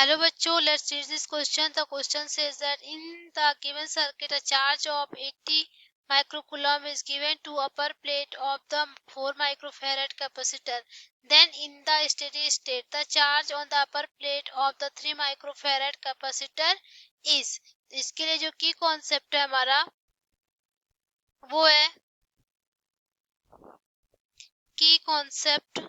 Hello बच्चों, let's read this question. The question says that in the given circuit, a charge of 80 microcoulomb is given to upper plate of the 4 microfarad capacitor. Then in the steady state, the charge on the upper plate of the 3 microfarad capacitor is. इसके लिए जो की concept है हमारा वो है की concept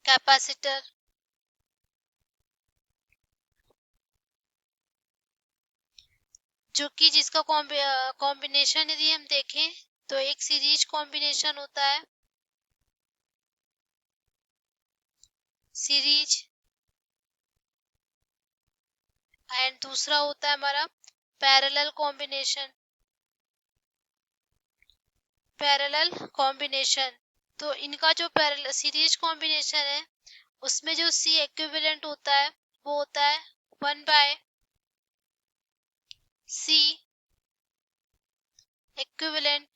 capacitor जो कि जिसका कॉम्बिनेशन यदि हम देखें तो एक सीरीज कॉम्बिनेशन होता है, सीरीज, एंड दूसरा होता है हमारा पैरेलल कॉम्बिनेशन। तो इनका जो पैरेलल सीरीज कॉम्बिनेशन है उसमें जो सी इक्विवेलेंट होता है वो होता है 1/C equivalent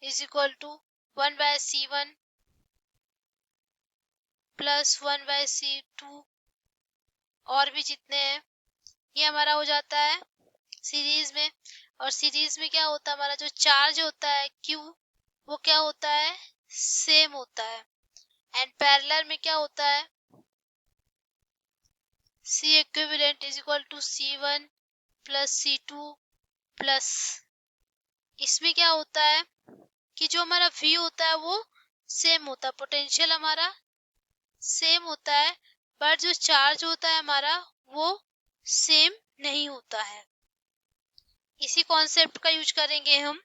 is equal to 1/C1 plus 1/C2 और भी जितने हैं ये हमारा हो जाता है सीरीज में। और सीरीज में क्या होता है, हमारा जो चार्ज होता है Q वो क्या होता है, सेम होता है। एंड पैरेलल में क्या होता है, C equivalent is equal to C1 plus C2 plus, इसमें क्या होता है कि जो हमारा V होता है वो सेम होता है, पोटेंशियल हमारा सेम होता है, पर जो चार्ज होता है हमारा वो सेम नहीं होता है। इसी कॉन्सेप्ट का यूज करेंगे हम।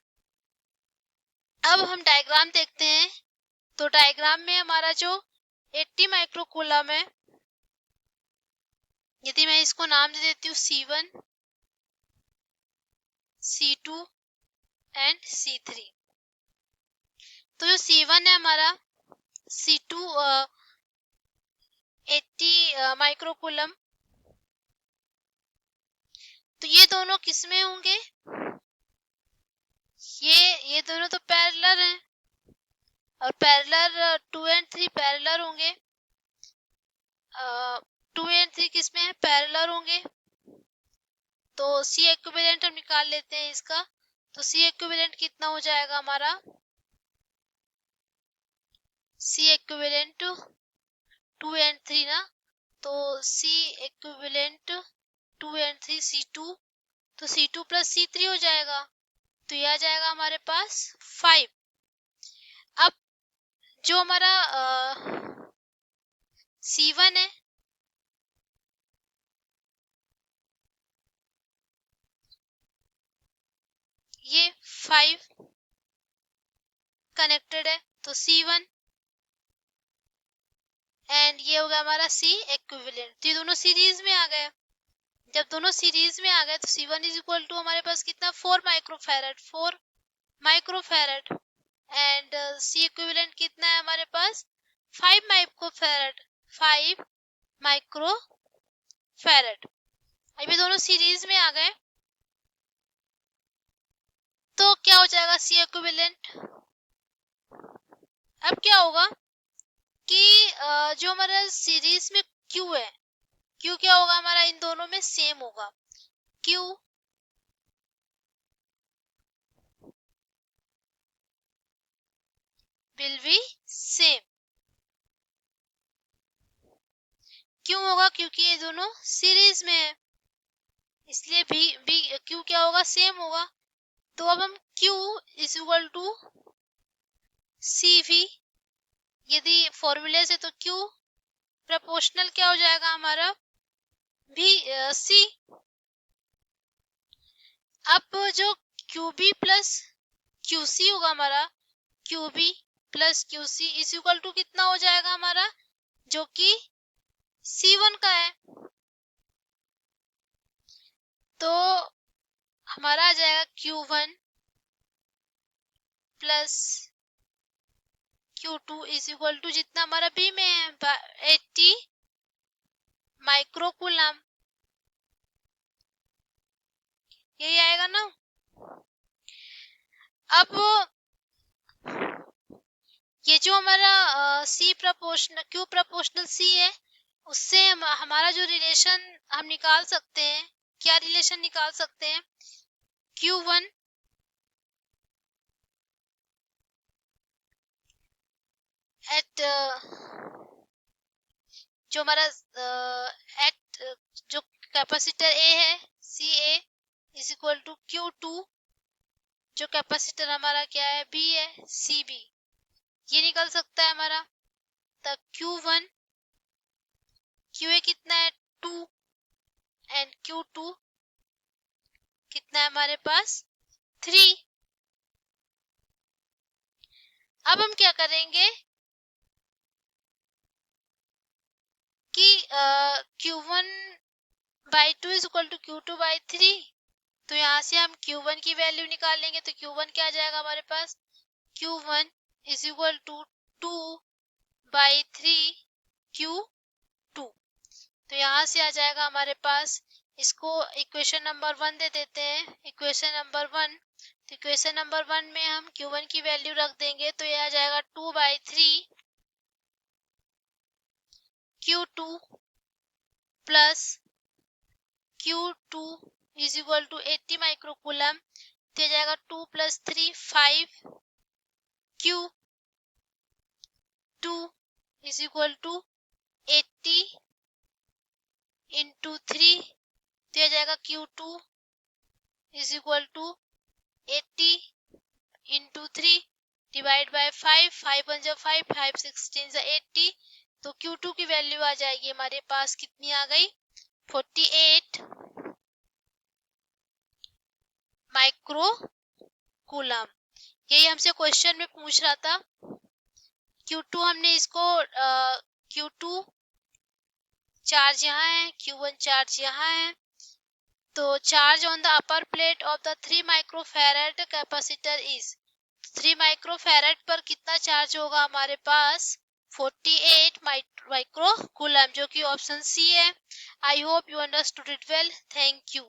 अब हम डायग्राम देखते हैं। तो डायग्राम में हमारा जो 80 माइक्रोकूलम है, यदि मैं इसको नाम दे देती हूँ C1, C2 एंड C3। तो जो C1 है हमारा C2 80 माइक्रोकूलम, तो ये दोनों किस में होंगे, ये दोनों तो पैरेलल हैं और पैरेलल 2 एंड 3 पैरेलल होंगे। 2 एंड 3 किस में है, पैरेलल होंगे। तो C इक्विवेलेंट हम निकाल लेते हैं इसका। तो C इक्विवेलेंट कितना हो जाएगा हमारा, C इक्विवेलेंट 2 एंड 3 ना, तो C इक्विवेलेंट 2 एंड 3 C2, तो C2 प्लस C3 हो जाएगा। तो यह आ जाएगा हमारे पास 5। अब जो हमारा C1 है ये 5 कनेक्टेड है, तो C1 एंड ये हो गया हमारा C इक्विवेलेंट। तो ये दोनों सीरीज में आ गए। जब दोनों सीरीज में आ गए तो C1 इज इक्वल टू हमारे पास कितना, 4 माइक्रोफैरड एंड C इक्विवेलेंट कितना है हमारे पास, 5 माइक्रोफैरड। अभी दोनों सीरीज में आ गए तो क्या हो जाएगा C इक्विवेलेंट। अब क्या होगा कि जो हमारा सीरीज में Q है, Q क्या होगा हमारा, इन दोनों में सेम होगा। Q will be same. क्यों होगा, क्योंकि ये दोनों सीरीज में है, इसलिए भी Q क्या होगा, सेम होगा। तो अब हम Q is equal to CV, यदि फॉर्मूले से तो Q प्रोपोर्शनल क्या हो जाएगा हमारा C। अब जो QB प्लस QC होगा हमारा, QB plus QC is equal to कितना हो जाएगा हमारा, जो कि C1 का है। तो हमारा आ जाएगा Q1 plus Q2 is equal to जितना हमारा B में है 80 माइक्रोकूलम यही आएगा ना। अब ये जो हमारा C proportional Q proportional C है, उससे हमारा जो रिलेशन हम निकाल सकते हैं, क्या रिलेशन निकाल सकते हैं, Q1 एट जो हमारा एट जो कैपेसिटर A है CA is equal to Q2 जो कैपेसिटर हमारा क्या है B है CB, ये निकल सकता है हमारा। तो Q1 QA कितना है 2 एंड Q2 कितना है हमारे पास 3। अब हम क्या करेंगे कि Q1 by 2 is equal to Q2 by 3, तो यहाँ से हम Q1 की वैल्यू निकाल लेंगे। तो Q1 क्या आ जाएगा हमारे पास, Q1 is equal to 2 by 3 Q2। तो यहाँ से आ जाएगा हमारे पास, इसको इक्वेशन नंबर 1 दे देते हैं, इक्वेशन नंबर 1। तो इक्वेशन नंबर 1 में हम Q1 की वैल्यू रख देंगे, तो यह आ जाएगा 2 by 3 Q2 plus Q2 is equal to 80 microcoulomb. तो जाएगा 2 plus 3 5 Q2 is equal to 80 into 3, तो जाएगा Q2 is equal to 80 into 3 divide by 5, 5 1 जा 5, 5 16 जा 80। तो Q2 की वैल्यू आ जाएगी हमारे पास, कितनी आ गई 48 माइक्रोकूलम। यही हमसे क्वेश्चन में पूछ रहा था। Q2 हमने इसको Q2 चार्ज यहाँ है, Q1 चार्ज यहाँ है। तो charge on the upper plate of the 3 microfarad capacitor is, 3 microfarad पर कितना चार्ज होगा हमारे पास 48 माइक्रोकूलम, जो कि ऑप्शन सी है। I hope you understood it well. Thank you.